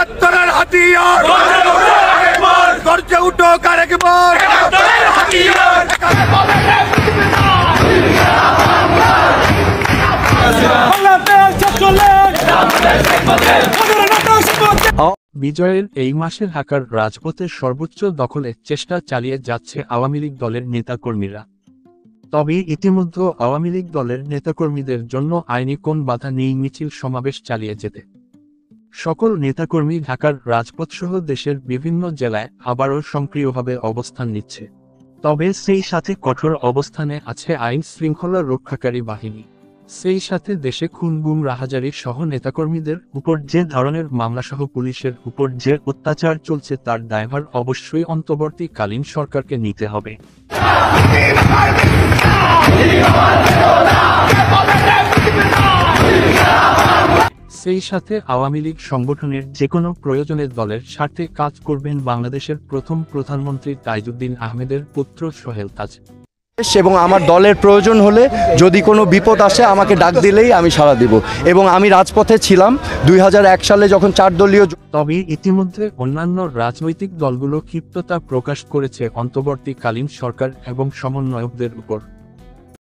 একাত্তরের হাতিয়ার গর্জে উঠো আরেকবার বিজয়ের এই মাসে ঢাকার রাজপথের সর্বোচ্চ দখলের চেষ্টা চালিয়ে যাচ্ছে আওয়ামী লীগ দলের নেতাকর্মীরা। তবে ইতিমধ্যে আওয়ামী লীগ দলের নেতাকর্মীদের জন্য আইনি কোন বাধা নেই মিছিল সমাবেশ চালিয়ে যেতে। সকল নেতাকর্মী ঢাকার রাজপথসহ দেশের বিভিন্ন জেলায় আবারও সক্রিয়ভাবে অবস্থান নিচ্ছে। তবে সেই সাথে কঠোর অবস্থানে আছে আইন শৃঙ্খলা রক্ষাকারী বাহিনী। সেই সাথে দেশে খুন গুম রাহাজারি সহ নেতাকর্মীদের উপর যে ধরনের মামলাসহ পুলিশের উপর যে অত্যাচার চলছে তার দায়ভার অবশ্যই অন্তর্বর্তীকালীন সরকারকে নিতে হবে। সেই সাথে আওয়ামী লীগ সংগঠনের যে কোনো প্রয়োজনে দলের স্বার্থে কাজ করবেন বাংলাদেশের প্রথম প্রধানমন্ত্রী তাজউদ্দিন আহমেদের পুত্র সোহেল তাজ। এবং আমার দলের প্রয়োজন হলে যদি কোনো বিপদ আসে আমাকে ডাক দিলেই আমি সাড়া দিব। এবং আমি রাজপথে ছিলাম 2001 সালে যখন 4 দলীয়। তবে ইতিমধ্যে অন্যান্য রাজনৈতিক দলগুলো ক্ষিপ্ততা প্রকাশ করেছে অন্তর্বর্তীকালীন সরকার এবং সমন্বয়কদের উপর।